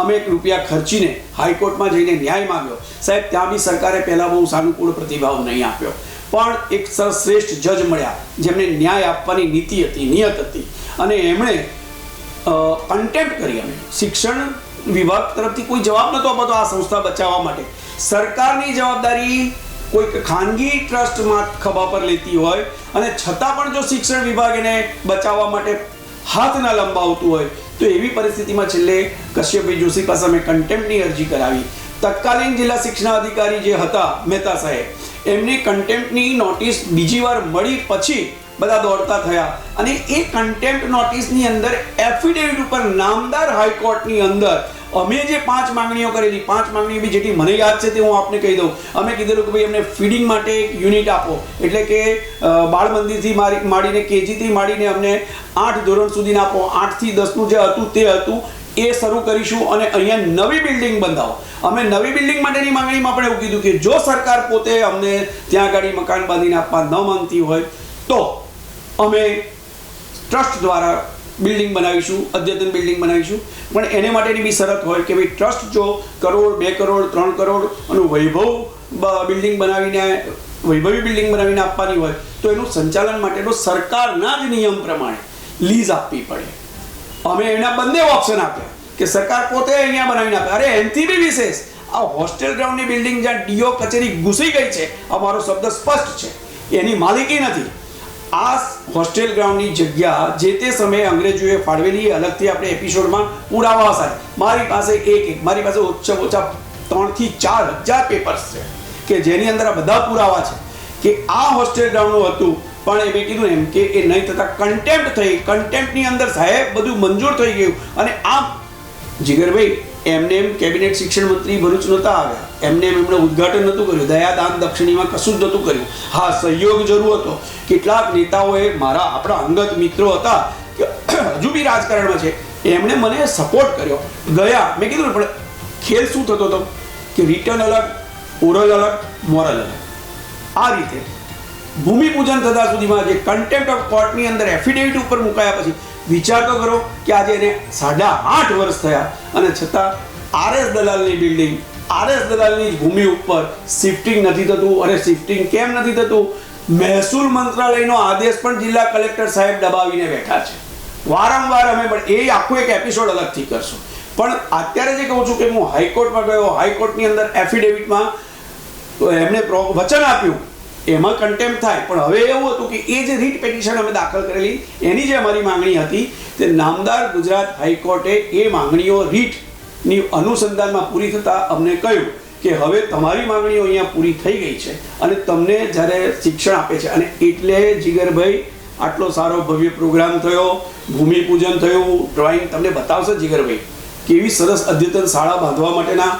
અમે ₹1 ખર્ચીને હાઈકોર્ટમાં જઈને ન્યાય માંગ્યો. સાહેબ, ત્યાં બી સરકારે પહેલા બહુ સાનુકૂળ પ્રતિભાવ નહીં આપ્યો, પણ એક શ્રેષ્ઠ જજ મળ્યા જેમને ન્યાય આપવાની નીતિ હતી, નિયત હતી, અને એમણે કન્ટેમ્પ્ટ કરી. અમે શિક્ષણ વિભાગ તરફથી કોઈ જવાબ નહોતો અપાતો આ સંસ્થા બચાવવા માટે. સરકારની જવાબદારી કોઈક ખાનગી ટ્રસ્ટમાં ખભા પર લેતી હોય અને છતાં પણ જો શિક્ષણ વિભાગ એને બચાવવા માટે હાથ ના લંબાવતું હોય તો એવી પરિસ્થિતિમાં છેલ્લે કશ્યપભાઈ જોશી પાસે અમે કન્ટેમ્પ્ટની અરજી કરાવી. તત્કાલીન જિલ્લા શિક્ષણાધિકારી જે હતા મહેતા સાહેબ, એમની કન્ટેમ્પ્ટની નોટિસ બીજી વાર મળી પછી બધા દોડતા થયા, અને એ કન્ટેમ્પ્ટ નોટિસની અંદર એફિડેવિટ ઉપર નામદાર હાઈકોર્ટની અંદર અમે જે 5 માંગણીઓ કરેલી, 5 માંગણીઓ બી જેટલી મને યાદ છે તે હું આપને કહી દઉં. અમે કીધેલું કે ભાઈ અમને ફીડિંગ માટે એક યુનિટ આપો, એટલે કે બાળ મંદિરથી માંડીને KG થી માંડીને અમને 8 ધોરણ સુધી આપો. 8 થી 10નું જે હતું તે હતું એ શરૂ કરીશું, અને અહીંયા નવી બિલ્ડિંગ બંધાવો. અમે નવી બિલ્ડિંગ માટેની માંગણીમાં પણ એવું કીધું કે જો સરકાર પોતે અમને ત્યાં આગળ મકાન બાંધીને આપવા ન માંગતી હોય તો અમે ટ્રસ્ટ દ્વારા બિલ્ડિંગ બનાવીશું, અદ્યતન બિલ્ડિંગ બનાવીશું. પણ એને માટેની બી શરત હોય કે ભાઈ ટ્રસ્ટ જો કરોડ, 2 કરોડ, 3 કરોડ અને વૈભવી બિલ્ડિંગ બનાવીને આપવાની હોય તો એનું સંચાલન માટેનો સરકારના જ નિયમ પ્રમાણે લીઝ આપવી પડે. અમે એના બંને ઓપ્શન આપ્યા કે સરકાર પોતે અહીંયા બનાવીને આપે. અરે એનથી બી વિશેષ આ હોસ્ટેલ ગ્રાઉન્ડની બિલ્ડિંગ જ્યાં DO કચેરી ઘૂસી ગઈ છે, અમારો શબ્દ સ્પષ્ટ છે, એની માલિકી નથી. આ હોસ્ટેલ ગ્રાઉન્ડની જગ્યા જે તે સમયે અંગ્રેજોએ ફાળવેલી, અલગથી આપણે એપિસોડમાં પુરાવા સાથે મારી પાસે ઓછામાં ઓછા 3 થી 4 હજાર પેપર્સ છે કે જેની અંદર આ બધા પુરાવા છે કે આ હોસ્ટેલ ગ્રાઉન્ડનું હતું. પણ એ મેં કીધું એમ કે એ નહીં થતા કન્ટેમ્પ્ટ થઈ. કન્ટેમ્પ્ટની અંદર સાહેબ બધું મંજૂર થઈ ગયું. અને આમ જીગરભાઈ એમને એમ કેબિનેટ શિક્ષણ મંત્રી ભરૂચ નહોતા આવ્યા, એમને એમણે ઉદ્ઘાટન નહોતું કર્યું, દયાદાન દક્ષિણીમાં કશું જ નહોતું કર્યું. હા, સહયોગ જરૂર હતો. કેટલાક નેતાઓએ આપણા અંગત મિત્રો હતા કે હજુ બી રાજકારણમાં છે, એમણે મને સપોર્ટ કર્યો. ગયા મેં કીધું પણ ખેલ શું થતો હતો કે રિટર્ન અલગ, ઓરલ અલગ, મોરલ અલગ. આ રીતે ભૂમિપૂજન થતા સુધીમાં જે કન્ટેમ્પ્ટ ઓફ કોર્ટની અંદર એફિડેવિટ ઉપર મુકાયા પછી વિચાર તો કરો કે આજે એને 8.5 વર્ષ થયા અને છતાં RS દલાલની બિલ્ડિંગ, RS દલાલની ભૂમિ ઉપર શિફ્ટિંગ નથી થતું. અને શિફ્ટિંગ કેમ નથી થતું? મહેસૂલ મંત્રાલયનો આદેશ પણ જિલ્લા કલેક્ટર સાહેબ દબાવીને બેઠા છે વારંવાર. અમે પણ એ આખો એક એપિસોડ અલગથી કરશું. પણ અત્યારે જે કહું છું કે હું હાઈકોર્ટમાં ગયો, હાઈકોર્ટની અંદર એફિડેવિટમાં એમણે વચન આપ્યું, એમાં કન્ટેમ્પ્ટ થાય. પણ હવે એવું હતું કે એ જે રીટ પેટિશન અમે દાખલ કરેલી એની જે અમારી માંગણી હતી તે નામદાર ગુજરાત હાઈકોર્ટે એ માંગણીઓ રીટની અનુસંધાનમાં પૂરી થતાં અમને કહ્યું કે હવે તમારી માંગણીઓ અહીંયા પૂરી થઈ ગઈ છે અને તમને જ્યારે શિક્ષણ આપે છે. અને એટલે જીગરભાઈ આટલો સારો ભવ્ય પ્રોગ્રામ થયો, ભૂમિપૂજન થયું, ડ્રોઈંગ તમને બતાવશે જીગરભાઈ કેવી સરસ અદ્યતન શાળા બાંધવા માટેના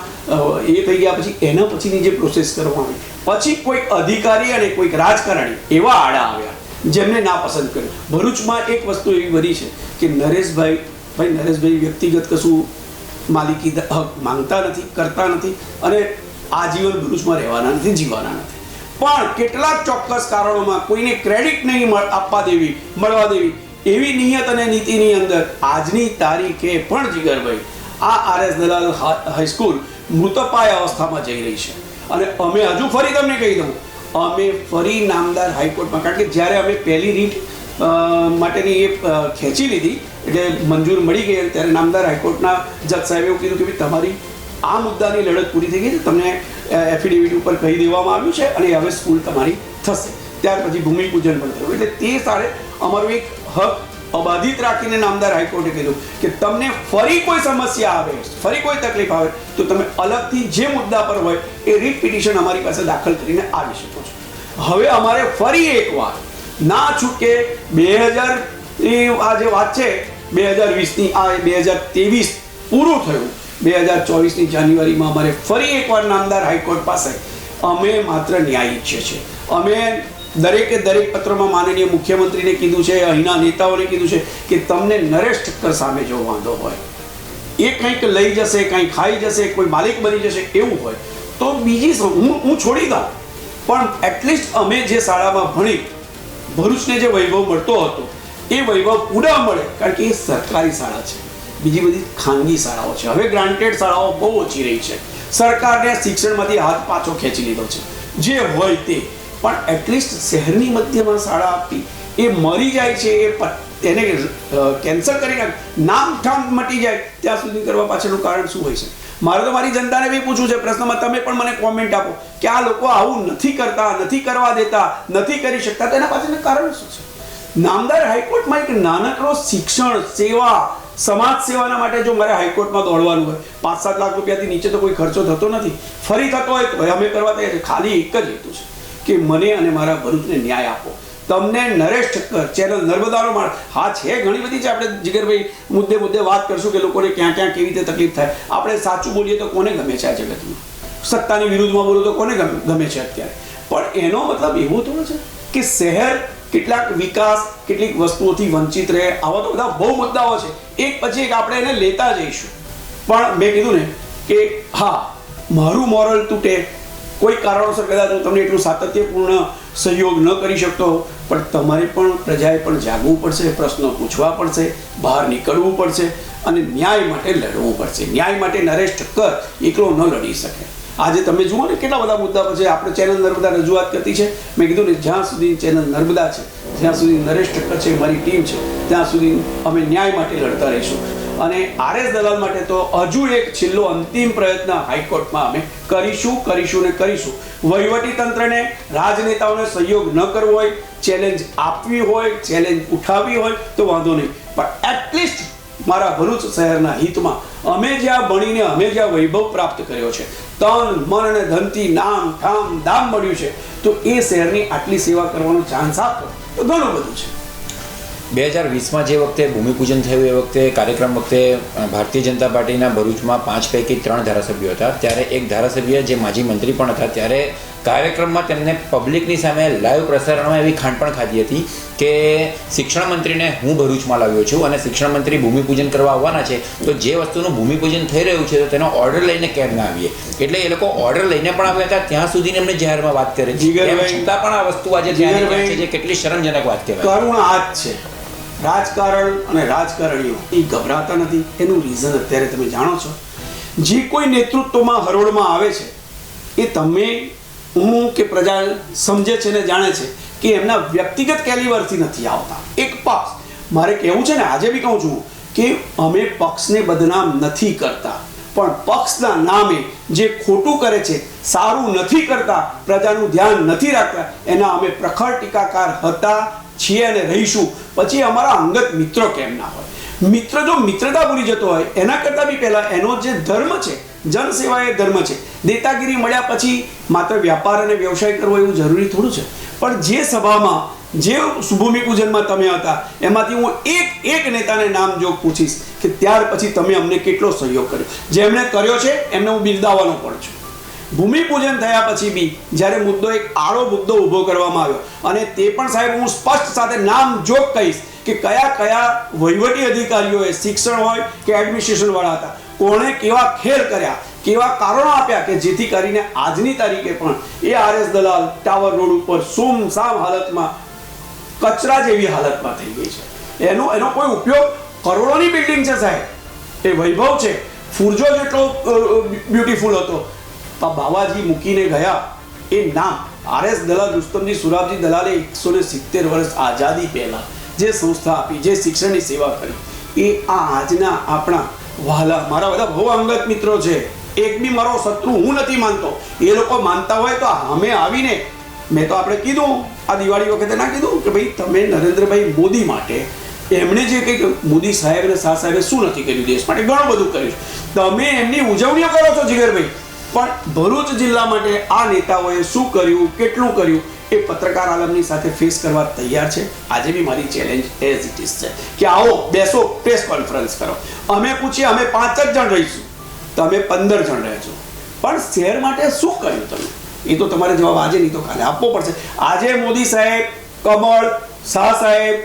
એ થઈ ગયા. પછી એના પછીની જે પ્રોસેસ કરવામાં આવી, પછી કોઈક અધિકારી અને કોઈક રાજકારણી એવા આડા આવ્યા જેમને ના પસંદ કર્યું. ભરૂચમાં એક વસ્તુ એવી બની છે કે નરેશભાઈ વ્યક્તિગત કશું માલિકી હક માંગતા નથી, કરતા નથી અને આજીવન ભરૂચમાં રહેવાના નથી, જીવવાના નથી. પણ કેટલાક ચોક્કસ કારણોમાં કોઈને ક્રેડિટ નહીં મળવા દેવી એવી નિયત અને નીતિની અંદર આજની તારીખે પણ જીગરભાઈ આ આરએસ દલાલ હાઈસ્કૂલ મૃતપાય અવસ્થામાં જઈ રહી છે. અને અમે હજુ ફરી તમને કહી દઉં, અમે ફરી નામદાર હાઈકોર્ટમાં, કારણ કે જ્યારે અમે પહેલી રીટ માટેની એ ખેંચી લીધી એટલે મંજૂર મળી ગઈ, ત્યારે નામદાર હાઈકોર્ટના જજ સાહેબે એવું કીધું કે ભાઈ તમારી આ મુદ્દાની લડત પૂરી થઈ ગઈ છે, તમને એફિડેવિટ ઉપર કહી દેવામાં આવ્યું છે અને હવે સ્કૂલ તમારી થશે. ત્યાર પછી ભૂમિપૂજન પણ થયું. એટલે તે સાડે અમારું એક હક અબાધિત રાખીને નામદાર હાઈકોર્ટે કીધું કે તમને ફરી કોઈ સમસ્યા આવે, ફરી કોઈ તકલીફ આવે તો તમે અલગથી જે મુદ્દા પર હોય એ રીટ પિટિશન અમારી પાસે દાખલ કરીને આવી શકો છો. હવે અમારે ફરી એકવાર ના છૂટકે 2000 આ જે વાત છે 2020ની આ 2023 પૂરું થયું, 2024ની જાન્યુઆરીમાં અમારે ફરી એકવાર નામદાર હાઈકોર્ટ પાસે અમે માત્ર ન્યાય ઈચ્છીએ છીએ. અમે દરેકે દરેક પત્રમાં માનનીય મુખ્યમંત્રીને કીધું છે, અહીંના નેતાઓને કીધું છે કે તમને નરેશ ઠક્કર સામે જો વાંધો હોય, એ કંઈક લઈ જશે, કંઈક ખાઈ જશે, કોઈ માલિક બની જશે એવું હોય તો બીજી હું છોડી દઉં, પણ એટલીસ્ટ અમે જે શાળામાં ભણી ભરૂચને જે વૈભવ મળતો હતો એ વૈભવ પૂરા મળે, કારણ કે એ સરકારી શાળા છે, બીજી બધી ખાનગી શાળાઓ છે. હવે ગ્રાન્ટેડ શાળાઓ બહુ ઓછી રહી છે. સરકારને શિક્ષણમાંથી હાથ પાછો ખેંચી લીધો છે જે હોય તે, પણ એટલીસ્ટ શહેરની મધ્યમાં શાળા આપી એ મરી જાય છે, એને કેન્સલ કરીને નામ ઠામ મટી જાય ત્યાં સુધી કરવા પાછળનું કારણ શું હોય છે? મારે તો મારી જનતાને બી પૂછવું છે પ્રશ્નમાં, તમે પણ મને કોમેન્ટ આપો કે આ લોકો આવું નથી કરતા, નથી કરવા દેતા, નથી કરી શકતા, તો એના પાછળનું કારણ શું છે? નામદાર હાઈકોર્ટમાં એક નાનકડો શિક્ષણ સેવા સમાજ સેવાના માટે જો મારે હાઈકોર્ટમાં દોડવાનું હોય 5-7 લાખ રૂપિયાથી નીચે તો કોઈ ખર્ચો થતો નથી. ફરી થતો હોય તો અમે કરવા તૈયાર છે. ખાલી એક જ હેતુ છે કે મને અને મારા ભરૂચને ન્યાય આપો. તમને નરેશ ઠક્કર ચેનલ નર્મદાનો માણસ હા છે, ઘણી બધી છે, આપણે જીગરભાઈ મુદ્દે વાત કરશું કે લોકોને ક્યાં ક્યાં કેવી રીતે તકલીફ થાય. આપણે સાચું બોલીએ તો કોને ગમે છે આ જગતમાં? સત્તાની વિરુદ્ધમાં બોલો તો કોને ગમે છે અત્યારે? પણ એનો મતલબ એવો થોડો છે કે શહેર કેટલાક વિકાસ, કેટલીક વસ્તુઓથી વંચિત રહે. આવા તો બધા બહુ મુદ્દાઓ છે, એક પછી એક આપણે એને લેતા જઈશું. પણ મેં કીધું ને કે હા, મારું મોરલ તૂટે, કોઈ કારણોસર કદાચ હું તમને એટલું સાતત્યપૂર્ણ સહયોગ ન કરી શકતો, પણ તમારે પણ પ્રજાએ પણ જાગવું પડશે, પ્રશ્નો પૂછવા પડશે, બહાર નીકળવું પડશે અને ન્યાય માટે લડવું પડશે. ન્યાય માટે નરેશ ઠક્કર એકલો ન લડી શકે. આજે તમે જુઓ ને કેટલા બધા મુદ્દા પછી આપણે ચેનલ નર્મદા રજૂઆત કરતી છે. મેં કીધું ને જ્યાં સુધી ચેનલ નર્મદા છે, જ્યાં સુધી નરેશ ઠક્કર છે, મારી ટીમ છે, ત્યાં સુધી અમે ન્યાય માટે લડતા રહીશું. અને આરએસ દલાલ માટે તો હજુ એક છેલ્લો અંતિમ પ્રયત્ન હાઈકોર્ટમાં અમે કરીશું. વહીવટી તંત્રને, રાજનેતાઓને સહયોગ ન કરવો હોય, ચેલેન્જ આપવી હોય, ચેલેન્જ ઉઠાવવી હોય તો વાંધો નહીં, પણ એટલીસ્ટ મારા ભરૂચ શહેરના હિતમાં અમે જ્યાં ભણીને અમે જ્યાં વૈભવ પ્રાપ્ત કર્યો છે, તન મન અને ધનથી નામ ઠામ દામ મળ્યું છે, તો એ શહેરની આટલી સેવા કરવાનો ચાન્સ આપો તો ઘણું બધું છે. 2020માં જે વખતે ભૂમિપૂજન થયું એ વખતે કાર્યક્રમ વખતે ભારતીય જનતા પાર્ટીના ભરૂચમાં 5 પૈકી 3 ધારાસભ્યો હતા. ત્યારે એક ધારાસભ્ય જે માજી મંત્રી પણ હતા, ત્યારે કાર્યક્રમમાં તેમને પબ્લિકની સામે લાઈવ પ્રસારણમાં એવી ખાંડ પણ ખાધી હતી કે શિક્ષણ મંત્રીને હું ભરૂચમાં લાવ્યો છું અને શિક્ષણ મંત્રી ભૂમિપૂજન કરવા આવવાના છે, તો જે વસ્તુનું ભૂમિપૂજન થઈ રહ્યું છે તો તેનો ઓર્ડર લઈને કેમ ના આવીએ? એટલે એ લોકો ઓર્ડર લઈને પણ આવ્યા હતા, ત્યાં સુધી એમને જાહેરમાં વાત કરી, છતાં પણ આ વસ્તુ આજે ધ્યાન છે, જે કેટલી શરમજનક વાત કહેવાય. કરુણ આ જ છે. રાજકારણ અને રાજકારણીઓ એ ગભરાતા નથી. એનું રીઝન અત્યારે તમે જાણો છો. જે કોઈ નેતૃત્વમાં હરોળમાં આવે છે એ તમે, હું કે પ્રજા સમજે છે ને જાણે છે કે એમના વ્યક્તિગત કેલિવરથી નથી આવતા. એક પક્ષ, મારે કહેવું છે ને, આજે બી કહું છું કે અમે પક્ષને બદનામ નથી કરતા, પણ પક્ષના નામે જે ખોટું કરે છે, સારું નથી કરતા, પ્રજાનું ધ્યાન નથી રાખતા, એના અમે પ્રખર ટીકાકાર હતા, છીએ અને રહીશું. પછી અમારા અંગત મિત્રો કેમ ના હોય? મિત્ર જો મિત્રતા ભૂલી જતો હોય, એના કરતાં બી પહેલાં એનો જે ધર્મ છે, જનસેવા એ ધર્મ છે, દેતાગીરી મળ્યા પછી માત્ર વ્યાપાર અને વ્યવસાય કરવો એવું જરૂરી થોડું છે, પણ જે સભામાં જે ભૂમિપૂજનમાં તમે હતા એમાંથી હું એક નેતાને નામ જો પૂછીશ કે ત્યાર પછી તમે અમને કેટલો સહયોગ કર્યો, જેમણે કર્યો છે એમને હું બિરદાવવાનો પણ છું. ભૂમિપૂજન થયા પછી બી જ્યારે મુદ્દો એક આડો મુદ્દો ઊભો કરવામાં આવ્યો, અને તે પણ સાહેબ હું સ્પષ્ટ સાથે નામ જોગ કહીશ કે કયા વહીવટી અધિકારીઓએ, શિક્ષણ હોય કે એડમિનિસ્ટ્રેશન વાળા હતા, કોણે કેવા ખેલ કર્યા, કેવા કારણો આપ્યા કે જેથી કરીને આજની તારીખે પણ એ RS દલાલ ટાવર રોડ ઉપર સુમસામ હાલતમાં, કચરા જેવી હાલતમાં થઈ ગઈ છે. એનો કોઈ ઉપયોગ, કરોડોની બિલ્ડિંગ છે સાહેબ, એ વૈભવ છે, ફુરજો જેટલો બ્યુટીફુલ હતો, બાવાજી મૂકીને ગયા. એ નામ RS દલાલ, રુસ્તમજી સુરાબજી દલાલે 170 વર્ષ આઝાદી પહેલા જે સંસ્થા આપી, જે શિક્ષણની સેવા કરી, એ આજના આપણા વહાલા મારા બધા બહુ અંગત મિત્રો છે, એક બી મારો શત્રુ હું નથી માનતો. એ લોકો માનતા હોય તો અમે આવીને, મેં તો આપણે કીધું આ દિવાળી વખતે ના કીધું કે ભાઈ તમે નરેન્દ્રભાઈ મોદી માટે, એમણે જે કંઈક મોદી સાહેબ અને શાહ સાહેબે શું નથી કર્યું દેશ માટે, ઘણું બધું કર્યું, તમે એમની ઉજવણીઓ કરો છો જીગરભાઈ, પણ ભરૂચ જિલ્લા માટે આ નેતાઓએ શું કર્યું, કેટલું કર્યું, એ પત્રકાર આલમની સાથે ફેસ કરવા તૈયાર છે. આજે બી મારી ચેલેન્જ એઝ ઇટ ઇઝ છે કે આવો, બેસો, પ્રેસ કોન્ફરન્સ કરો, અમે પૂછીએ, અમે 5 જ જણ રહીશું, તમે 15 જણ રહેજો, પણ શહેર માટે શું કર્યું તમે, એ તો તમારે જવાબ આજે નહીં તો કાલે આપવો પડશે. આજે મોદી સાહેબ, કમળ, શાહ સાહેબ,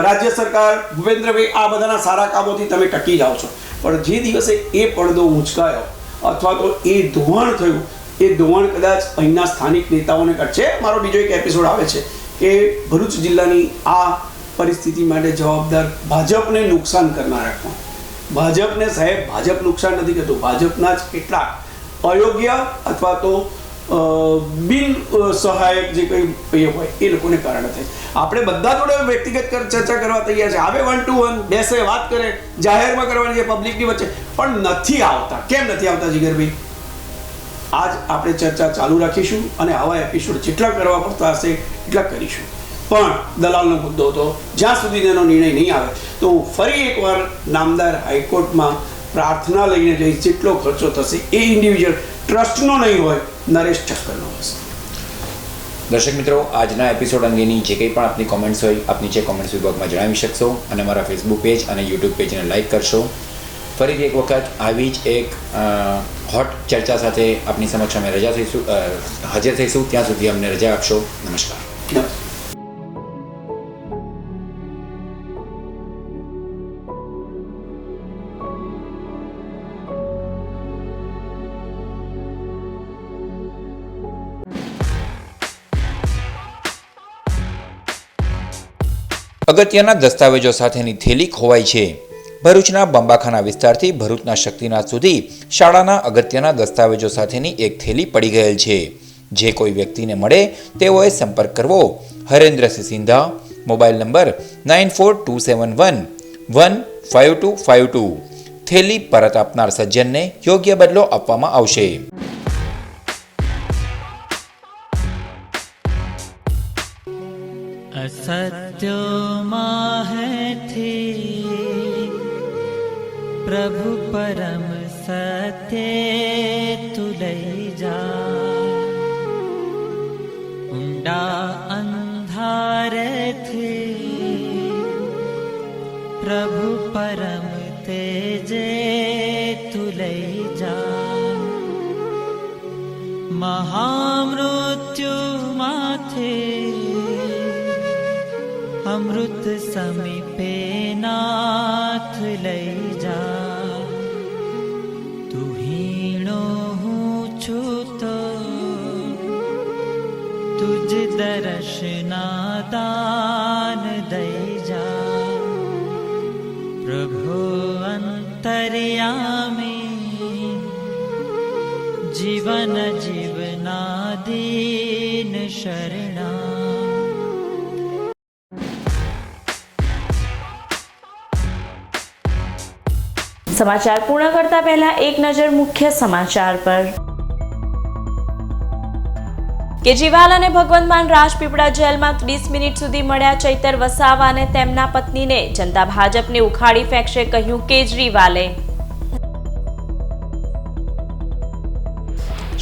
રાજ્ય સરકાર, ભૂપેન્દ્રભાઈ, આ બધાના સારા કામોથી તમે ટકી જાઓ છો, પણ જે દિવસે એ પડદો ઉંચકાયો અથવા તો એ ધોવાણ થયું, એ ધોવાણ કદાચ અહીંના સ્થાનિક નેતાઓને કરશે. મારો બીજો એક એપિસોડ આવે છે કે ભરૂચ જિલ્લાની આ પરિસ્થિતિ માટે જવાબદાર ભાજપને નુકસાન કરનારા કોણ. ભાજપને સાહેબ, ભાજપ નુકસાન નથી કરતું, ભાજપના જ કેટલાક અયોગ્ય અથવા તો બિન સહાયક જે કંઈ હોય એ લોકોને કારણે થાય. આપણે બધા જોડે વ્યક્તિગત ચર્ચા કરવા તૈયાર છે, આવે 1 to 1 બેસે, વાત કરે, જાહેરમાં કરવાની છે પબ્લિકની વચ્ચે, પણ નથી આવતા. કેમ નથી આવતા જીગરભાઈ? આજ આપણે ચર્ચા ચાલુ રાખીશું અને આવા એપિસોડ જેટલા કરવા પડતા હશે એટલા કરીશું. પણ દલાલનો મુદ્દો તો જ્યાં સુધી તેનો નિર્ણય નહીં આવે તો હું ફરી એકવાર નામદાર હાઈકોર્ટમાં પ્રાર્થના લઈને જઈશ. જેટલો ખર્ચો થશે એ ઇન્ડિવિજ્યુઅલ ટ્રસ્ટનો નહીં હોય, નરેશ ઠક્કરનો હશે. દર્શક મિત્રો, આજના એપિસોડ અંગેની જે કંઈ પણ આપની કોમેન્ટ્સ હોય આપ નીચે કોમેન્ટ્સ વિભાગમાં જણાવી શકશો અને મારા ફેસબુક પેજ અને યુટ્યુબ પેજને લાઇક કરશો. ફરીથી એક વખત આવી જ એક હોટ ચર્ચા સાથે આપની સમક્ષ અમે હાજર થઈશું. ત્યાં સુધી અમને રજા આપશો. નમસ્કાર. અગત્યના દસ્તાવેજો સાથેની થેલી ખોવાઈ છે. ભરૂચના બંબાખાના વિસ્તારથી ભરૂચના શક્તિનાથ સુધી શાળાના અગત્યના દસ્તાવેજો સાથેની એક થેલી પડી ગયેલ છે. જે કોઈ વ્યક્તિને મળે તેઓએ સંપર્ક કરવો. Harendrasinh Sindha, mobile number 9427115252. થેલી પરત આપનાર સજ્જનને યોગ્ય બદલો આપવામાં આવશે. असत्यों थे प्रभु परम सत्य तु लई जा ऊंडा अंधार थे प्रभु परम तेजे तु लई जा महामृत्यु माथे अमृत समीपे नाथ लई जा તું હીણો હું છું તો તુજ દર્શના દાન દઈ જા પ્રભુ અંતર્યામી જીવન જીવના દીન શરણા. સમાચાર પૂર્ણ કરતા પહેલા એક નજર મુખ્ય સમાચાર પર. કેજરીવાલ અને ભગવંત માન રાજપીપળા જેલમાં 30 મિનિટ સુધી મળ્યા ચૈતર વસાવા અને તેમના પત્નીને. જનતા ભાજપને ઉખાડી ફેંકશે, કહ્યું કેજરીવાલે.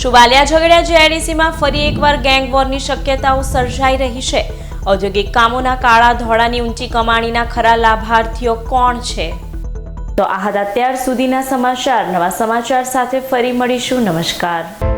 શું વાલિયા ઝઘડિયા જીઆઈડીસીમાં ફરી એકવાર ગેંગ વોરની શક્યતાઓ સર્જાઈ રહી છે? ઔદ્યોગિક કામોના કાળા ધોળાની ઊંચી કમાણીના ખરા લાભાર્થીઓ કોણ છે? તો આ હતા અત્યાર સુધીના સમાચાર. નવા સમાચાર સાથે ફરી મળીશું. નમસ્કાર.